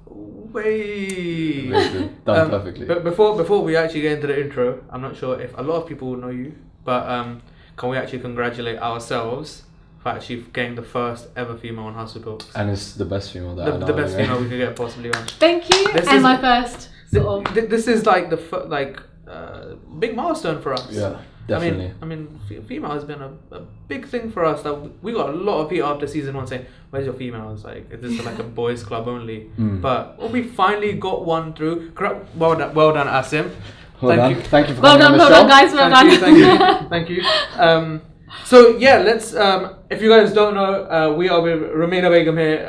Way done perfectly. But before we actually get into the intro, I'm not sure if a lot of people know you, but can we actually congratulate ourselves for actually getting the first ever female on House of Talks? And it's the best female that I know. The best female we could get possibly on. Thank you. My first. This is like big milestone for us. Yeah, definitely. I mean, female has been a big thing for us. That we got a lot of people after season 1 saying, "Where's your females? Like, is this like a boys' club only?" But we finally got one through. Well done, Asim. Thank you for well coming done, on the show. guys. Thank you. So yeah, let's. If you guys don't know, we are with Rumena Begum here.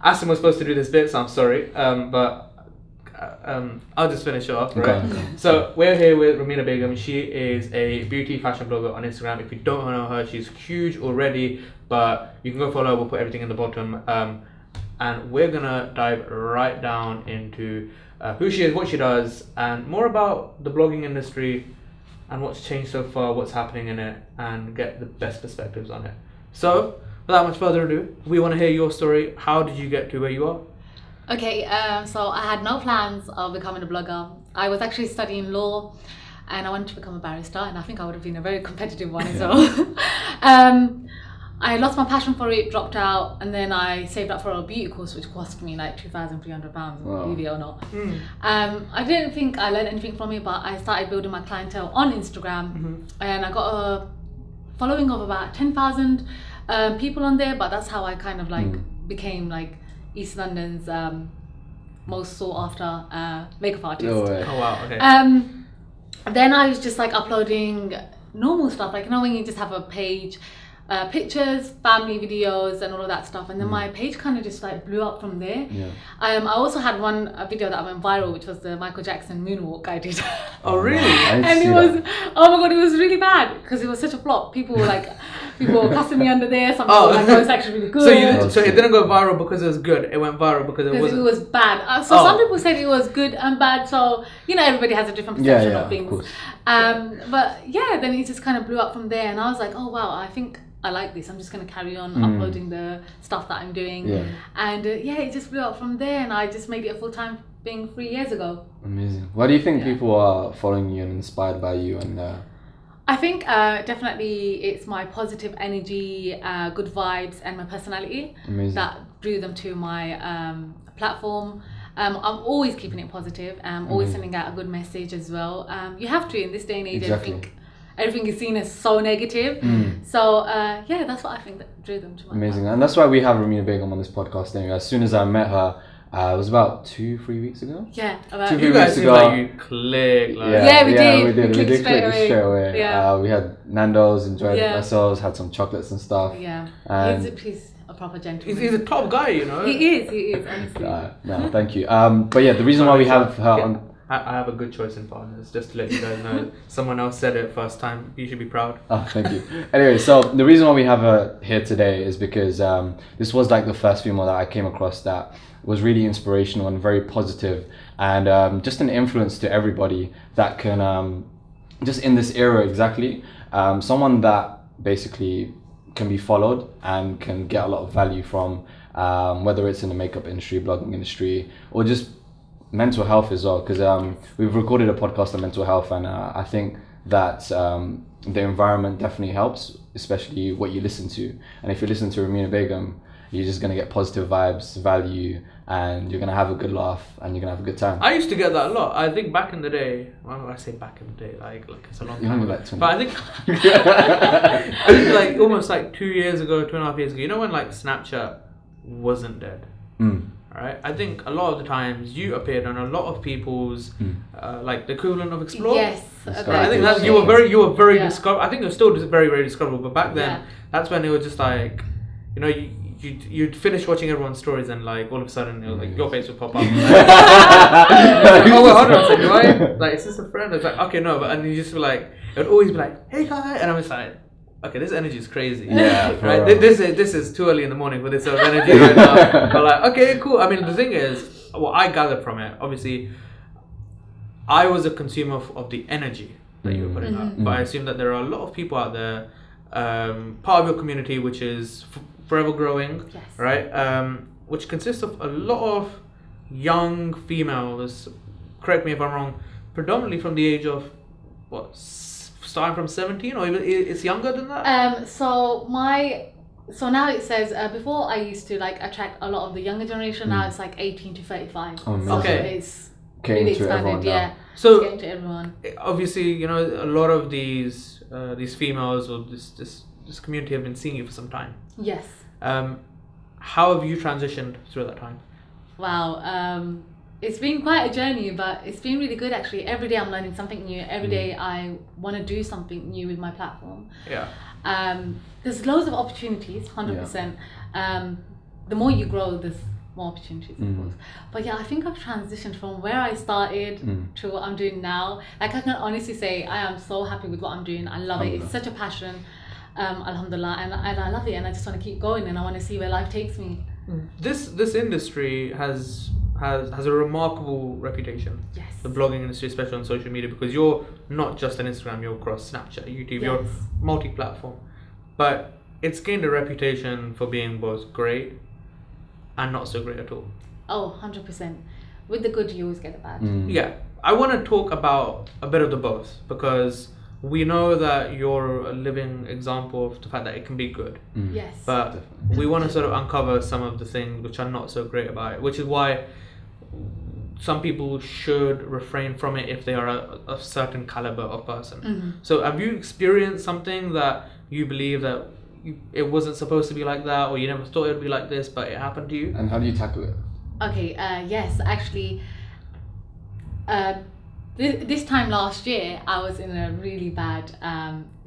Asim was supposed to do this bit, so I'm sorry. But I'll just finish it off, right? Okay. So we're here with Rumena Begum. She is a beauty fashion blogger on Instagram. If you don't know her, she's huge already, but you can go follow her. We'll put everything in the bottom. And we're gonna dive right down into who she is, what she does, and more about the blogging industry and what's changed so far, what's happening in it, and get the best perspectives on it. So, without much further ado, we want to hear your story. How did you get to where you are? Okay, so I had no plans of becoming a blogger. I was actually studying law and I wanted to become a barrister, and I think I would have been a very competitive one as well. I lost my passion for it, dropped out, and then I saved up for a beauty course which cost me like £2,300, believe it or not. I didn't think I learned anything from it, but I started building my clientele on Instagram, and I got a following of about 10,000 people on there, but that's how I kind of like became like East London's most sought after makeup artist. No way. Oh wow, okay. Then I was just like uploading normal stuff, like, you know, when you just have a page, pictures, family videos and all of that stuff, and then my page kind of just like blew up from there. I also had one video that went viral, which was the Michael Jackson moonwalk I did. Oh really? And it was, oh my god, it was really bad because it was such a flop. People were like, people were cussing me under there. Some people were like, oh, it's actually really good. So it didn't go viral because it was good. It went viral because it wasn't. It was bad. Some people said it was good and bad. So, you know, everybody has a different perception of things. But yeah, then it just kind of blew up from there, and I was like, oh wow, I think I like this. I'm just going to carry on uploading the stuff that I'm doing. And it just blew up from there, and I just made it a full-time thing 3 years ago. Amazing. Why do you think people are following you and inspired by you? And I think definitely it's my positive energy, good vibes, and my personality that drew them to my platform. I'm always keeping it positive. I'm always sending out a good message as well. You have to in this day and age. Exactly. Everything is seen as so negative. So that's what I think that drew them to my amazing. platform. And that's why we have Rumena Begum on this podcast anyway. As soon as I met her, it was about 2-3 weeks ago. Yeah, about 2-3 you guys weeks seem ago. like you click. Like. We did. We clicked straight away. Yeah. We had Nando's, enjoyed ourselves, had some chocolates and stuff. Yeah. And He's a proper gentleman. He's a top guy, you know. He is, honestly. no, thank you. But yeah, the reason why we have her on. I have a good choice in partners, just to let you guys know. Someone else said it first time. You should be proud. Oh, thank you. Anyway, so the reason why we have her here today is because this was like the first female that I came across that was really inspirational and very positive, and just an influence to everybody that can, just in this era exactly, someone that basically can be followed and can get a lot of value from, whether it's in the makeup industry, blogging industry, or just mental health as well, because we've recorded a podcast on mental health, and I think that the environment definitely helps, especially what you listen to. And if you listen to Rumena Begum, you're just going to get positive vibes, value, and you're going to have a good laugh, and you're going to have a good time. I used to get that a lot. I think back in the day, when I say back in the day, like it's a long time ago. Like 20. But I think like almost like 2 years ago, 2.5 years ago, you know when like Snapchat wasn't dead? Right? I think a lot of the times you appeared on a lot of people's like the equivalent of Explore. Yes. I think that you were very discoverable. I think you're still just very, very discoverable. But back then, that's when it was just like, you know, you'd finish watching everyone's stories, and like all of a sudden, it was like your face would pop up. Like, oh wait, hold on a second, right? Like, is this a friend? It's like, okay, no, but and you just be like, it would always be like, hey guy, and I'm just like, okay, this energy is crazy. Yeah, right. This is too early in the morning for this sort of energy right now. But like, okay, cool. I mean, the thing is, what I gathered from it, obviously, I was a consumer of the energy that you were putting out, but I assume that there are a lot of people out there, part of your community, which is forever growing, right? Which consists of a lot of young females, correct me if I'm wrong, predominantly from the age of what, starting from 17 or even it's younger than that? So now it says before I used to like attract a lot of the younger generation. Now it's like 18 to 35. Oh, amazing. So Okay. it's Getting really to everyone expanded. now. Yeah, So it's getting to everyone. obviously, you know, a lot of these females or this community have been seeing you for some time. Yes. How have you transitioned through that time? Wow. It's been quite a journey, but it's been really good actually. Every day I'm learning something new. Every day I want to do something new with my platform. Yeah. There's loads of opportunities, 100%. The more you grow, there's more opportunities, of course. But yeah, I think I've transitioned from where I started to what I'm doing now. Like I can honestly say I am so happy with what I'm doing. I love it. It's such a passion. Alhamdulillah, and I love it, and I just want to keep going, and I want to see where life takes me. This industry has a remarkable reputation. Yes. The blogging industry, especially on social media, because you're not just on Instagram, you're across Snapchat, YouTube, you're Yes. multi-platform. But it's gained a reputation for being both great and not so great at all. Oh, 100%. With the good, you always get the bad. Yeah, I want to talk about a bit of the both because we know that you're a living example of the fact that it can be good. Yes. But we want to sort of uncover some of the things which are not so great about it, which is why some people should refrain from it if they are a certain caliber of person. So have you experienced something that you believe that it wasn't supposed to be like that, or you never thought it would be like this, but it happened to you? And how do you tackle it? Okay, yes, actually, this time last year, I was in a really bad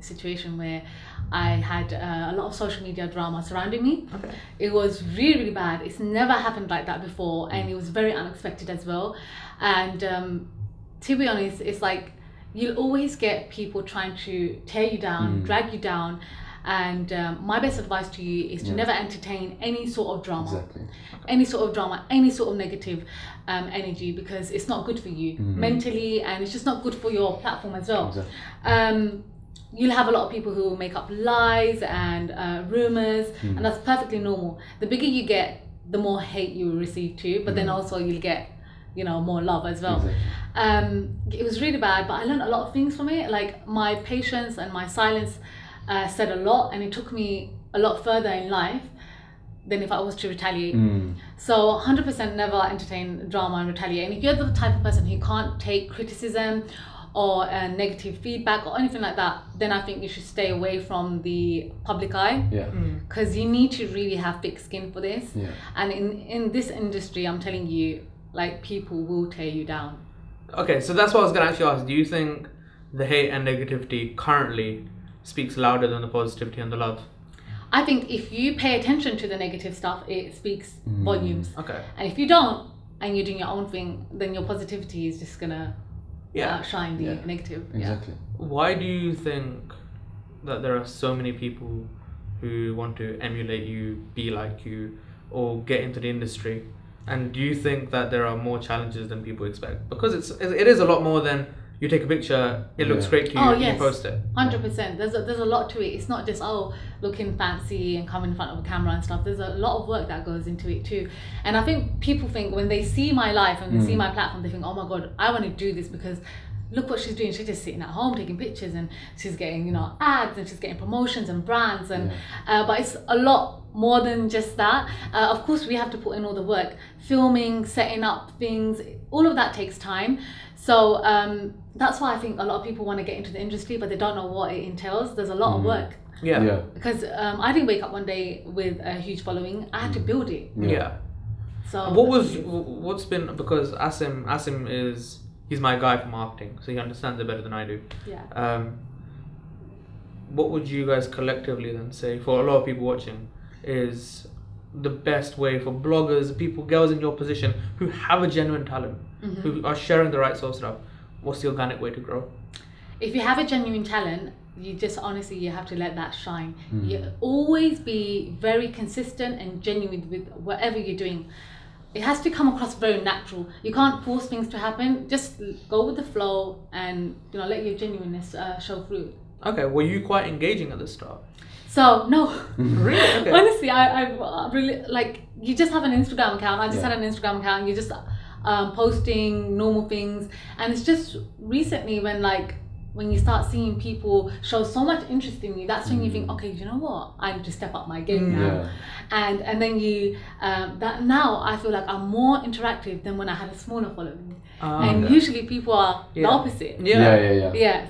situation where I had a lot of social media drama surrounding me. Okay. It was really, really bad. It's never happened like that before, and it was very unexpected as well. And to be honest, it's like you'll always get people trying to tear you down, drag you down. And my best advice to you is to never entertain any sort of drama. Exactly. Any sort of drama, any sort of negative energy, because it's not good for you mentally, and it's just not good for your platform as well. Exactly. You'll have a lot of people who will make up lies and rumors, and that's perfectly normal. The bigger you get, the more hate you will receive too, but then also you'll get, you know, more love as well. Exactly. It was really bad, but I learned a lot of things from it. Like my patience and my silence said a lot, and it took me a lot further in life than if I was to retaliate. So 100% never entertain drama and retaliate. And if you're the type of person who can't take criticism or negative feedback or anything like that, then I think you should stay away from the public eye. Yeah. Because you need to really have thick skin for this. Yeah. And in this industry, I'm telling you, like, people will tear you down. Okay, so that's what I was going to actually ask. Do you think the hate and negativity currently speaks louder than the positivity and the love? I think if you pay attention to the negative stuff, it speaks volumes. Okay. And if you don't, and you're doing your own thing, then your positivity is just gonna outshine the negative. Exactly. Why do you think that there are so many people who want to emulate you, be like you, or get into the industry? And do you think that there are more challenges than people expect? Because it is a lot more than you take a picture, it looks great to you, and you post it. 100%. There's a lot to it. It's not just looking fancy and come in front of a camera and stuff. There's a lot of work that goes into it too. And I think people think when they see my life and they see my platform, they think, oh my God, I want to do this because look what she's doing. She's just sitting at home taking pictures, and she's getting, you know, ads, and she's getting promotions and brands, and but it's a lot more than just that. Of course, we have to put in all the work, filming, setting up things. All of that takes time. So that's why I think a lot of people want to get into the industry, but they don't know what it entails. There's a lot of work. Yeah. Because I didn't wake up one day with a huge following. I had to build it. Yeah. So what's been, because Asim he's my guy for marketing, so he understands it better than I do. Yeah. What would you guys collectively then say, for a lot of people watching, is the best way for bloggers, people, girls in your position who have a genuine talent, who are sharing the right sort of stuff? What's the organic way to grow? If you have a genuine talent, you just honestly, you have to let that shine. You always be very consistent and genuine with whatever you're doing. It has to come across very natural. You can't force things to happen. Just go with the flow and, you know, let your genuineness show through. Okay, were you quite engaging at the start? So no, Really? Okay. honestly, I really, like, you just have an Instagram account. I just had an Instagram account. You just posting normal things. And it's just recently when you start seeing people show so much interest in you, that's when you think, okay, you know what, I need to step up my game now. And then you that now I feel like I'm more interactive than when I had a smaller following. And usually people are the opposite.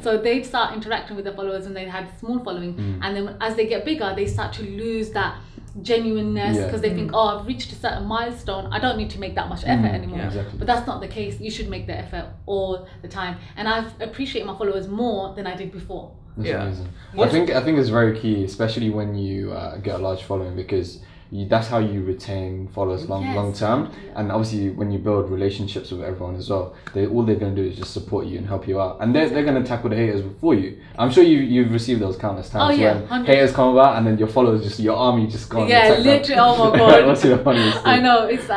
So they'd start interacting with their followers when they had a small following, and then as they get bigger, they start to lose that genuineness because they think, oh, I've reached a certain milestone, I don't need to make that much effort anymore. But that's not the case. You should make the effort all the time, and I've appreciated my followers more than I did before. That's amazing. I think it's very key, especially when you get a large following, because that's how you retain followers long term. And obviously when you build relationships with everyone as well, all they're going to do is just support you and help you out, and they're going to tackle the haters for you. I'm sure you've received those countless times when 100%. Haters come about and then your followers just, your army just go and attack literally them. Oh my god. What's the funniest thing? I know, it's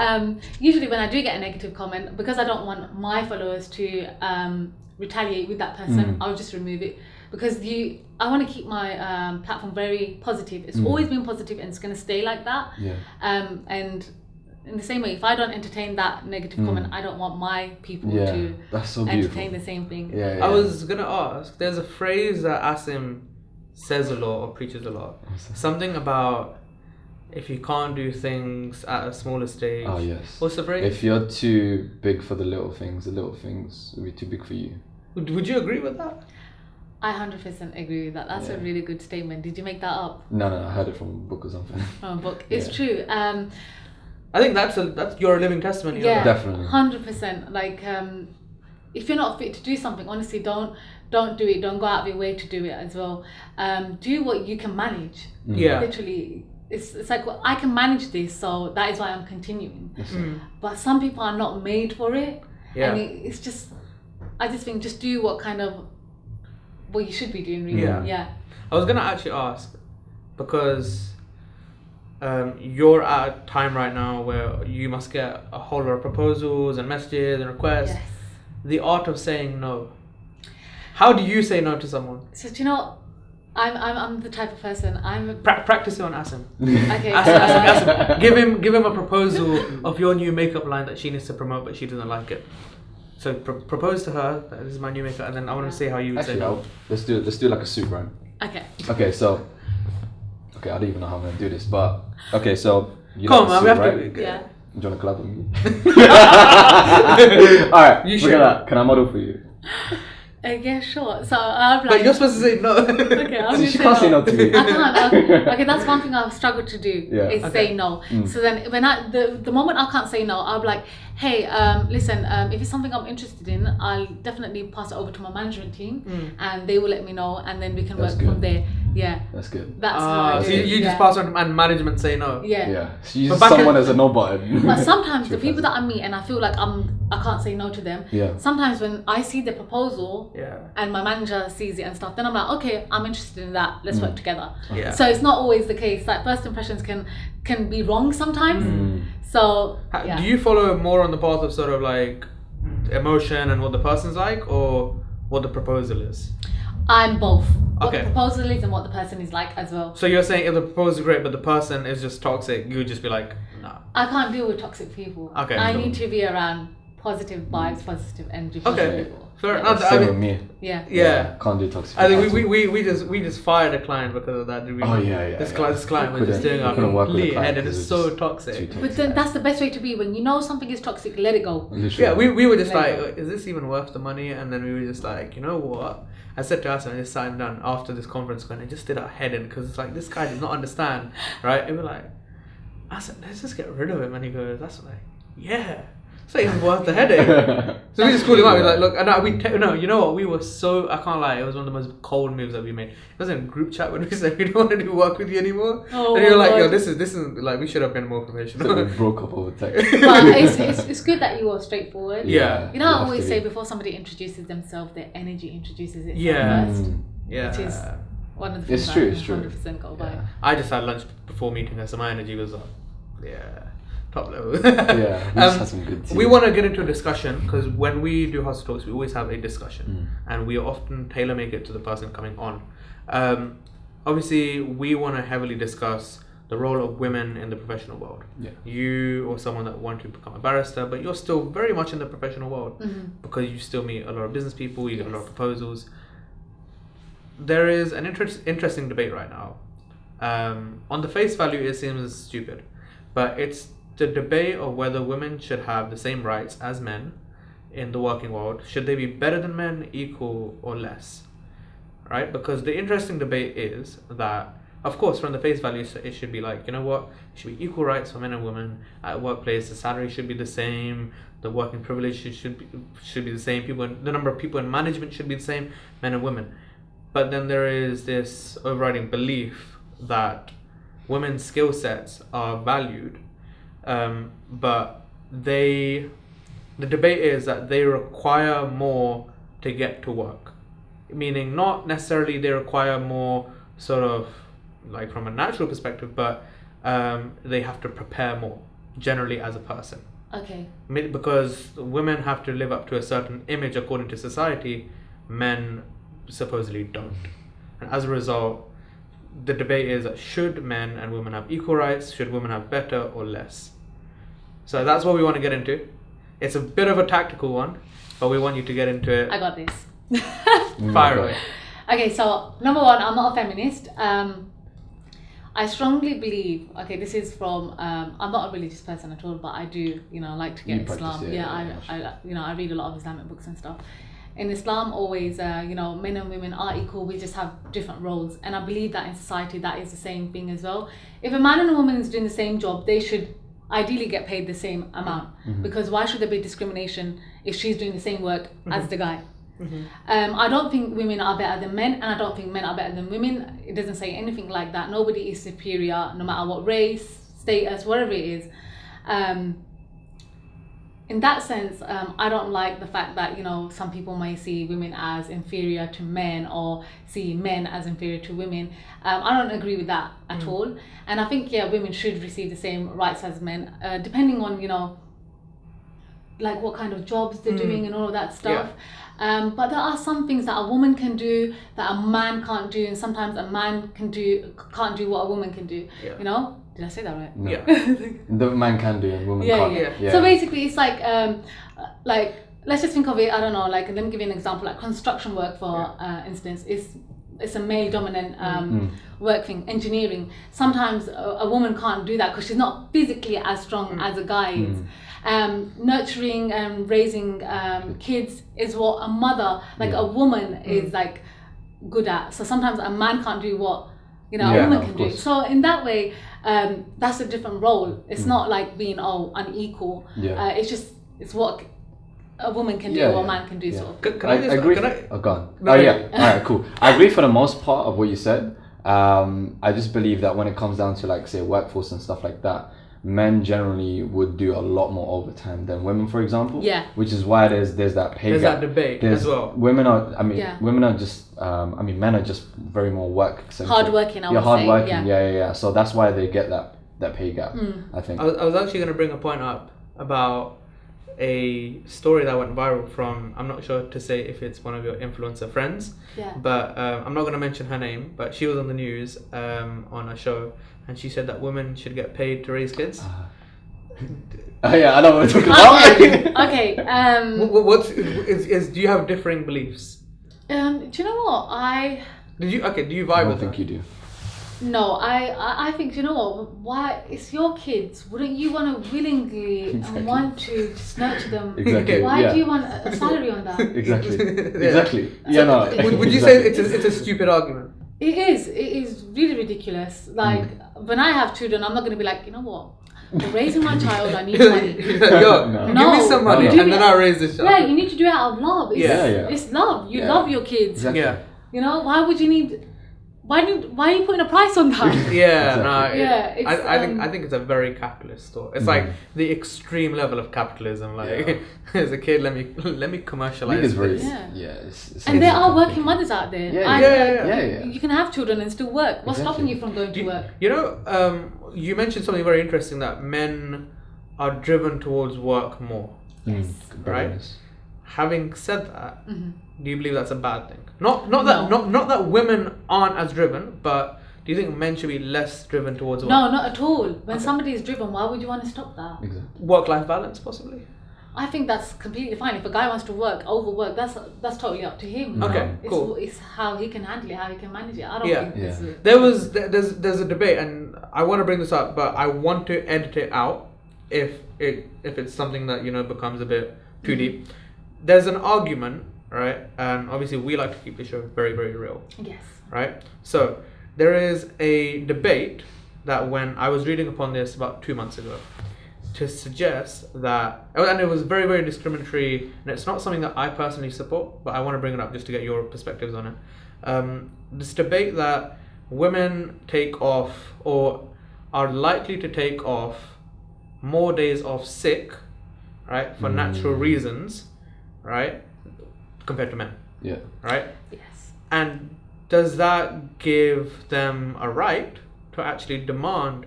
usually when I do get a negative comment, because I don't want my followers to retaliate with that person, I'll just remove it, because I want to keep my platform very positive. It's always been positive, and it's going to stay like that. And in the same way, if I don't entertain that negative comment, I don't want my people to entertain the same thing. I was going to ask, there's a phrase that Asim says a lot or preaches a lot. Something about if you can't do things at a smaller stage. Oh yes. What's the phrase? If you're too big for the little things will be too big for you. Would you agree with that? I 100% agree with that. That's a really good statement. Did you make that up? No, I heard it from a book or something. From a book. It's true. I think that's your living testimony. Yeah, definitely. 100%. Like, if you're not fit to do something, honestly, don't do it. Don't go out of your way to do it as well. Do what you can manage. Literally. It's like, well, I can manage this, so that is why I'm continuing. But some people are not made for it. And it's just, I just think, just do what you should be doing, really. I was gonna actually ask, because you're at a time right now where you must get a whole lot of proposals and messages and requests. The art of saying no. How do you say no to someone? So do you know, I'm the type of person. Practice it on Asim. Okay. Asim. Give him a proposal of your new makeup line that she needs to promote, but she doesn't like it. So propose to her, this is my new makeup, and then I want to see how you would say no. Let's do like a soup run. Okay, so I don't even know how I'm gonna do this, but okay, so you come like on, man, we have right? to. Yeah. Do you want to collab with me? Alright, you look sure? at that. Can I model for you? Yeah, sure. So I'm like, but you're supposed to say no. Okay, I'm she can't say no to me. I can't. Okay, that's one thing I've struggled to do is say no. So then when the moment I can't say no, I'll be like, hey, listen, if it's something I'm interested in, I'll definitely pass it over to my management team, and they will let me know, and then we can work from there. Yeah. That's good. That's how I so do it. you just pass on and management say no. Yeah. So you use someone as a no button. But sometimes the people that I meet and I feel like I can't say no to them. Sometimes when I see the proposal and my manager sees it and stuff, then I'm like, okay, I'm interested in that. Let's work together. So it's not always the case. Like, first impressions can be wrong sometimes. So do you follow more on the path of sort of like emotion and what the person's like, or what the proposal is? I'm both. What the proposal is and what the person is like as well. So you're saying if the proposal is great but the person is just toxic, you would just be like, no. I can't deal with toxic people. I need to be around positive vibes, positive energy, positive people. Fair enough. Same with me. Yeah. Can't do toxic. I think we just fired a client because of that. This client was just doing our complete head, and it's so toxic. But then that's the best way to be. When you know something is toxic, let it go. Literally. We were just like, is this even worth the money? And then we were just like, you know what? I said to us, and it's sat down after this conference, and it just did our head in, because it's like, this guy does not understand, right? And we're like, I said, let's just get rid of him. And he goes, that's like, yeah. It's not even worth the headache. So we just called him out. We were like, look, no, you know what? We were so, I can't lie, it was one of the most cold moves that we made. It was in a group chat when we said we don't want to do work with you anymore. And you're like, yo, this is like, we should have been more professional. So we broke up over text. But it's good that you are straightforward. Yeah. You know, I always say before somebody introduces themselves, their energy introduces itself first. Yeah. Which is one of the things it's true. 100% go by. I just had lunch before meeting her, so my energy was up. Top level. We just had some good tea. We want to get into a discussion, because when we do hustle talks, we always have a discussion, and we often tailor make it to the person coming on. Obviously, we want to heavily discuss the role of women in the professional world. Yeah. You or someone that want to become a barrister, but you're still very much in the professional world because you still meet a lot of business people, you get a lot of proposals. There is an interesting debate right now. On the face value, it seems stupid, but it's the debate of whether women should have the same rights as men in the working world. Should they be better than men, equal, or less? Right? Because the interesting debate is that, of course, from the face value, it should be like, you know what, it should be equal rights for men and women at a workplace. The salary should be the same. The working privilege should be the same. The number of people in management should be the same, men and women. But then there is this overriding belief that women's skill sets are valued, but the debate is that they require more to get to work. Meaning not necessarily they require more sort of like from a natural perspective, but they have to prepare more generally as a person. Okay. Because women have to live up to a certain image according to society, men supposedly don't. And as a result, the debate is that should men and women have equal rights? Should women have better or less? So that's what we want to get into. It's a bit of a tactical one, but we want you to get into it. I got this. Fire away. Okay, so number one, I'm not a feminist. I strongly believe, okay, this is from, I'm not a religious person at all, but I do, like to get Islam. I read a lot of Islamic books and stuff. In Islam, always, men and women are equal, we just have different roles. And I believe that in society, that is the same thing as well. If a man and a woman is doing the same job, they should ideally get paid the same amount. Because why should there be discrimination if she's doing the same work as the guy? I don't think women are better than men, and I don't think men are better than women. It doesn't say anything like that. Nobody is superior, no matter what race, status, whatever it is. In that sense, I don't like the fact that, some people may see women as inferior to men or see men as inferior to women. I don't agree with that at all. And I think, women should receive the same rights as men, depending on, like what kind of jobs they're doing and all of that stuff. But there are some things that a woman can do that a man can't do, and sometimes a man can't do what a woman can do. Did I say that right? No. The man can do and woman can't. Yeah. So basically, it's like let's just think of it. I don't know. Like, let me give you an example. Like construction work, for instance, it's a male-dominant work thing. Engineering. Sometimes a woman can't do that because she's not physically as strong as a guy is. Nurturing and raising kids is what a mother, like a woman, is like good at. So sometimes a man can't do what a woman can do. So in that way, that's a different role. It's not like being unequal. It's what a woman can do or a man can do. Sort of. Can I agree? Oh, go on. No, all right, cool. I agree for the most part of what you said. I just believe that when it comes down to, like, say, workforce and stuff like that, men generally would do a lot more overtime than women, for example. Yeah. Which is why there's that pay gap. There's that debate as well. Women are just, men are just very more work-centric. Hardworking, I would say. Hardworking, yeah. So that's why they get that pay gap, I think. I was actually going to bring a point up about a story that went viral from, I'm not sure to say if it's one of your influencer friends, but I'm not going to mention her name, but she was on the news on a show, and she said that women should get paid to raise kids. I know what we're talking about. Okay. Do you have differing beliefs? Do you know what? Do you vibe with I don't think you do. No, I think, you know what, why, it's your kids. Wouldn't you want to willingly and want to just nurture them? Exactly. Why do you want a salary on that? Exactly. Would you say it's a stupid argument? It is really ridiculous. Like, when I have children, I'm not going to be like, you know what, for raising my child, I need money. Give me some money and then I'll raise this child. Yeah, you need to do it out of love. It's love. You love your kids. Exactly. Yeah. Why would you need... Why are you putting a price on that? I think it's a very capitalist thought. It's like the extreme level of capitalism. Like, as a kid, let me commercialize this. And there are working mothers out there. You can have children and still work. What's stopping you from going to work? You mentioned something very interesting, that men are driven towards work more. Yes. Right. Having said that, do you believe that's a bad thing? Not that women aren't as driven, but do you think men should be less driven towards work? No, not at all. When Okay. somebody is driven, why would you want to stop that? Exactly. Work-life balance, possibly. I think that's completely fine. If a guy wants to overwork, that's totally up to him. Okay, It's, cool. It's how he can handle it, how he can manage it. I don't Yeah. think this Yeah. is... There's a debate, and I want to bring this up, but I want to edit it out if it's something that becomes a bit too deep. There's an argument, right? And obviously we like to keep the show very, very real, Yes. right? So there is a debate that when I was reading upon this about 2 months ago, to suggest that, and it was very, very discriminatory, and it's not something that I personally support, but I want to bring it up just to get your perspectives on it. This debate that women take off or are likely to take off more days off sick, right, for natural reasons, right, compared to men, Yeah. right? Yes. And does that give them a right to actually demand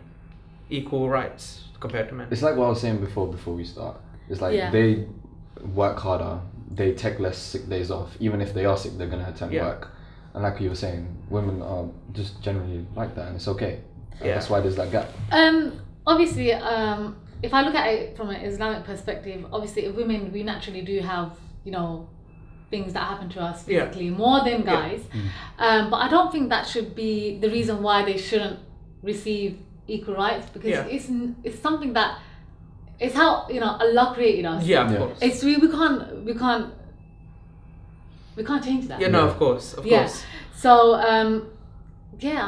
equal rights compared to men? It's like what I was saying before we start. It's like Yeah. they work harder, they take less sick days off. Even if they are sick, they're gonna attend Yeah. work. And like you were saying, women are just generally like that, and it's okay. And Yeah. that's why there's that gap. Obviously, if I look at it from an Islamic perspective, obviously women, we naturally do have, things that happen to us Yeah. physically more than guys. But I don't think that should be the reason why they shouldn't receive equal rights, because Yeah. it's something that it's how Allah created us. Yeah, of Yeah. course. It's we can't change that. Yeah, no, Yeah. of course, of Yeah. course. So I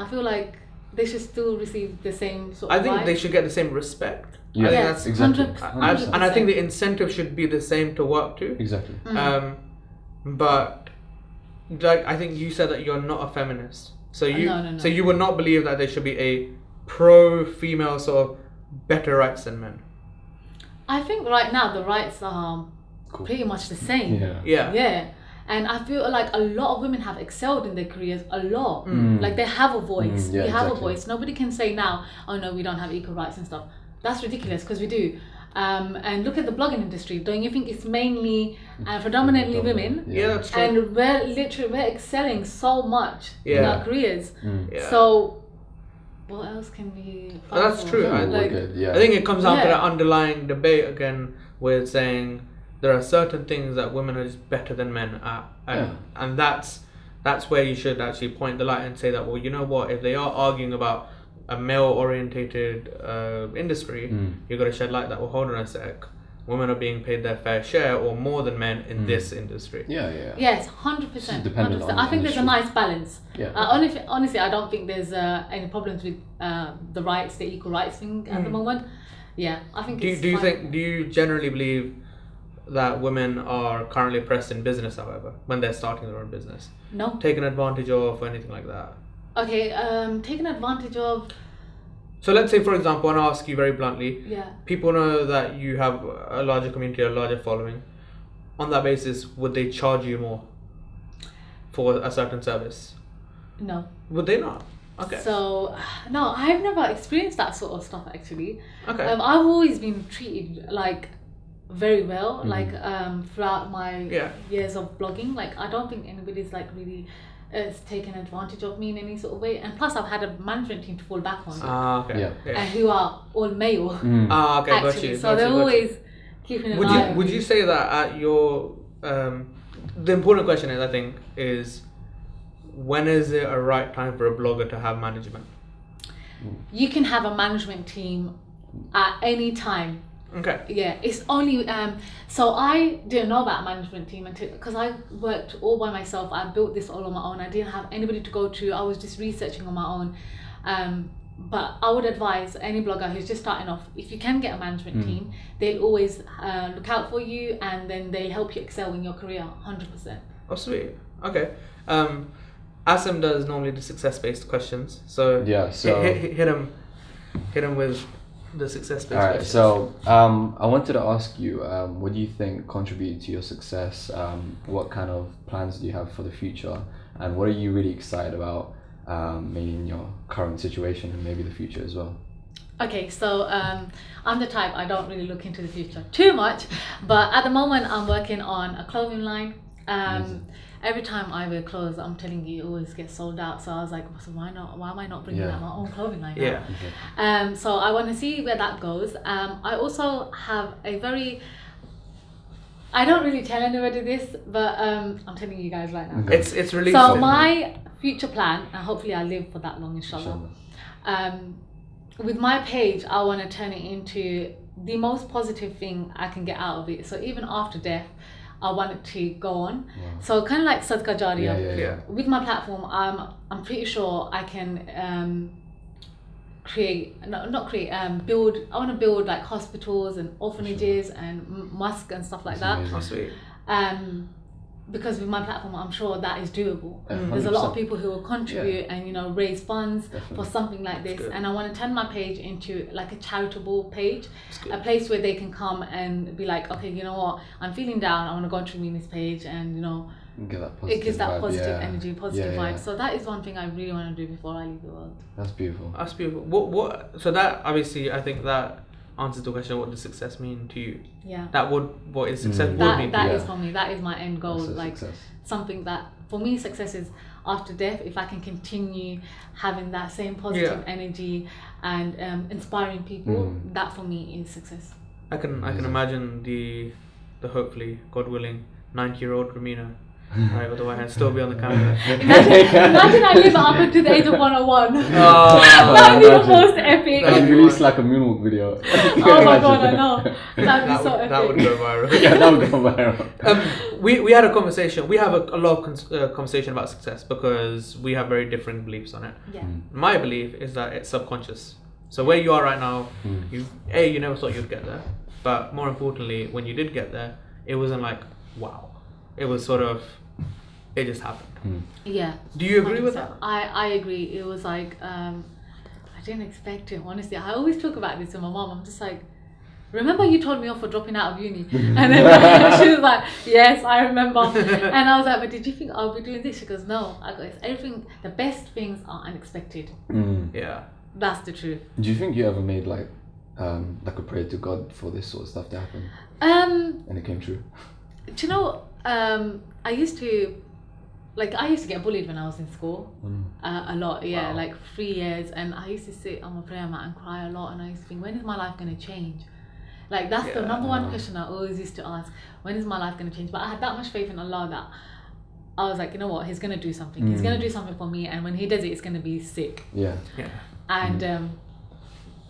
feel like they should still receive the same sort I of think rights. they should get the same respect. Yeah, I think Yes, that's exactly. 100%. and I think the incentive should be the same to work too. Exactly. But like I think you said that you're not a feminist, so No. so you would not believe that there should be a pro-female sort of better rights than men. I think right now the rights are Cool. pretty much the same. Yeah. Yeah. Yeah. And I feel like a lot of women have excelled in their careers a lot. Mm. Like they have a voice. Yeah, we have exactly. a voice. Nobody can say now, oh no, we don't have equal rights and stuff. That's ridiculous, because we do. And look at the blogging industry. Don't you think it's mainly and predominantly women? Yeah, that's true. And we're excelling so much in Yeah. our careers. Yeah. So what else can we find That's for? true. I think we're Like, good, yeah. I think it comes down to Yeah. that underlying debate again, with saying there are certain things that women are just better than men at, and that's where you should actually point the light and say that, well, you know what, if they are arguing about a male-orientated industry, you've got to shed light that, well, hold on a sec, women are being paid their fair share or more than men in this industry. Yeah. Yes, 100%. dependent on 100%. I the think there's a industry. nice balance. Yeah. Honestly, I don't think there's any problems with the rights, the equal rights thing at the moment. Yeah, I think Do it's you fine. do you generally believe that women are currently oppressed in business, however, when they're starting their own business, No. taken advantage of or anything like that? Okay, taken advantage of, So let's say, for example, and I'll ask you very bluntly, yeah. people know that you have a larger community, a larger following. On that basis, would they charge you more for a certain service? No. Would they not? Okay. So, no, I've never experienced that sort of stuff actually. Okay. I've always been treated like very well, like throughout my Yeah. years of blogging. Like I don't think anybody's like really taken advantage of me in any sort of way. And plus, I've had a management team to fall back on, Okay. Yeah. and who are all male Okay. Got actually. you. So got they're you, got you. always keeping an Would eye you on would me. you say that at your the important question is, I think, is when is it a right time for a blogger to have management? You can have a management team at any time. Okay. Yeah, it's only so I didn't know about a management team until, because I worked all by myself. I built this all on my own. I didn't have anybody to go to. I was just researching on my own. But I would advise any blogger who's just starting off, if you can get a management team, they'll always look out for you, and then they'll help you excel in your career 100%. Oh, sweet. Okay. Asim does normally the success-based questions, so Yeah, so- hit him with the success-based All right, questions. so I wanted to ask you, what do you think contributed to your success? What kind of plans do you have for the future, and what are you really excited about, maybe in your current situation and maybe the future as well? Okay, so I'm the type, I don't really look into the future too much, but at the moment I'm working on a clothing line. Every time I wear clothes, I'm telling you, it always gets sold out. So I was like, so why not? Why am I not bringing out my own clothing line now? So I want to see where that goes. I also have a very, I don't really tell anybody this, but I'm telling you guys right now. It's really so my future plan, and hopefully I live for that long, inshallah. With my page, I want to turn it into the most positive thing I can get out of it. So even after death, I want it to go on. So kind of like Sadqa Jariyah. With my platform, I'm pretty sure I can build. I want to build like hospitals and orphanages and mosques and stuff like that. Oh, sweet. Because with my platform, I'm sure that is doable. There's a lot of people who will contribute and raise funds for something like this. And I want to turn my page into like a charitable page, a place where they can come and be like, okay, you know what, I'm feeling down. I want to go onto Rumena's page, and it gives that positive energy, positive vibe. So that is one thing I really want to do before I leave the world. That's beautiful. That's beautiful. What? So that obviously, I think that answers the question, what does success mean to you? What is success would mean? That is for me, that is my end goal. That's like success. Something that for me, success is after death, if I can continue having that same positive energy and inspiring people, that for me is success. I can imagine the hopefully, God willing, 90-year-old Rumena, right, with the white hand, still be on the camera. Imagine I live up until the age of 101. That would be the most epic. And release like a moonwalk video. Oh my god, I know. That would be so epic. That would go viral. That would go viral. We had a conversation. We have a lot of conversation about success because we have very different beliefs on it. My belief is that it's subconscious. So where you are right now, you never thought you'd get there, but more importantly, when you did get there, it wasn't like wow. It was sort of, it just happened. Yeah. Do you agree with that? I agree. It was like, I didn't expect it, honestly. I always talk about this with my mom. I'm just like, remember you told me off for dropping out of uni? And then she was like, yes, I remember. And I was like, but did you think I'll be doing this? She goes, no. I go, it's everything, the best things are unexpected. Yeah. That's the truth. Do you think you ever made like a prayer to God for this sort of stuff to happen? And it came true? Do you know, I used to get bullied when I was in school a lot, like 3 years, and I used to sit on my prayer mat and cry a lot, and I used to think, when is my life going to change? Like that's the number one question I always used to ask, when is my life going to change? But I had that much faith in Allah that I was like, you know what, He's going to do something. He's going to do something for me, and when He does it, it's going to be sick. And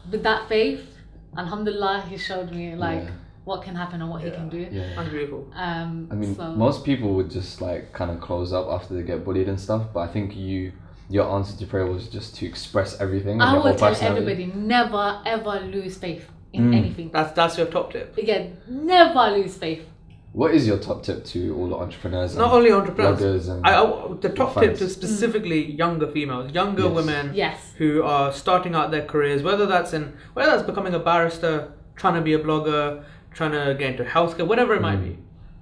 with that faith, alhamdulillah, He showed me what can happen and what He can do. That's beautiful. I mean, most people would just like kind of close up after they get bullied and stuff, but I think your answer to prayer was just to express everything. I would tell everybody, never ever lose faith in anything. That's your top tip. Again, never lose faith. What is your top tip to all the entrepreneurs? Not only entrepreneurs, and the top tip to specifically younger females, younger women who are starting out their careers, whether that's becoming a barrister, trying to be a blogger, trying to get into healthcare, whatever it might be.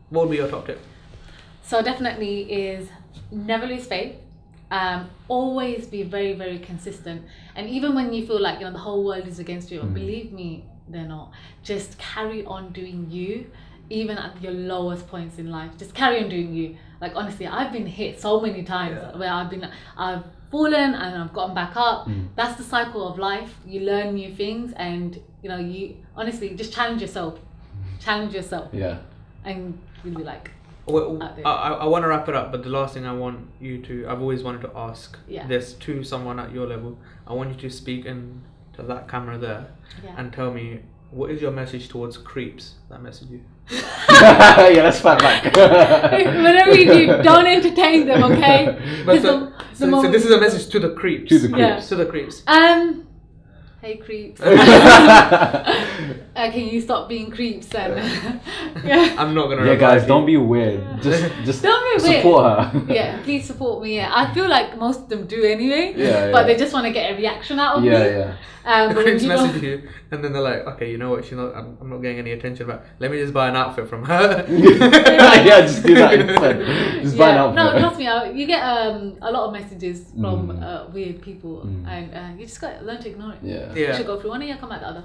What would be your top tip? So definitely is never lose faith. Always be very, very consistent. And even when you feel like the whole world is against you, believe me, they're not. Just carry on doing you, even at your lowest points in life. Just carry on doing you. Like honestly, I've been hit so many times where I've fallen and I've gotten back up. That's the cycle of life. You learn new things, and you honestly just challenge yourself. And you'll be like, I want to wrap it up, but the last thing I've always wanted to ask this to someone at your level. I want you to speak into that camera there and tell me, what is your message towards creeps that message you? Let's fight back. Whatever you do, don't entertain them, okay? But so this is a message to the creeps. To the creeps. Hey creeps. Can you stop being creeps then? I'm not gonna. Guys, don't be weird. Just don't be weird. Support her. Please support me. I feel like most of them do anyway. But they just want to get a reaction out of me. The creeps message you, and then they're like, okay, you know what? I'm not getting any attention, but let me just buy an outfit from her. Just do that instead. Just buy an outfit. No, trust me. You get a lot of messages from weird people, and you just got to learn to ignore it. You should go through one ear, come out the other.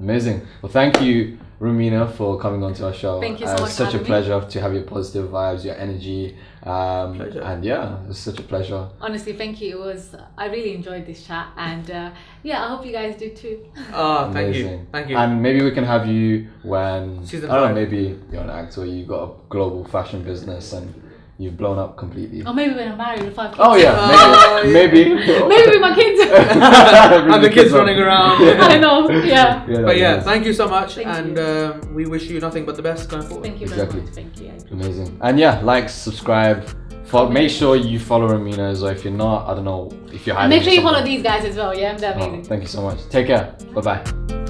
Amazing. Well, thank you, Rumena, for coming onto our show. Thank you so much It's for such a having me. pleasure to have your positive vibes, your energy. Pleasure. And yeah, it's such a pleasure. Honestly, thank you. I really enjoyed this chat, and yeah, I hope you guys do too. Oh, thank you. Amazing. Thank you. And maybe we can have you when Season I don't know, 5. maybe you're an actor, you got a global fashion business and you've blown up completely. Or maybe when I'm married with 5 kids. Oh yeah, maybe. Maybe with my kids. And the kids running around. I know. Yeah. But yeah, thank you so much, Thank and we wish you nothing but the best going forward. Thank you Exactly. very much. Thank you. Amazing. And yeah, like, subscribe. Make sure you follow Rumena's, or if you're not, I don't know if you're And hiding make sure you follow something. these guys as well. Yeah, they're amazing. Thank you so much. Take care. Bye bye.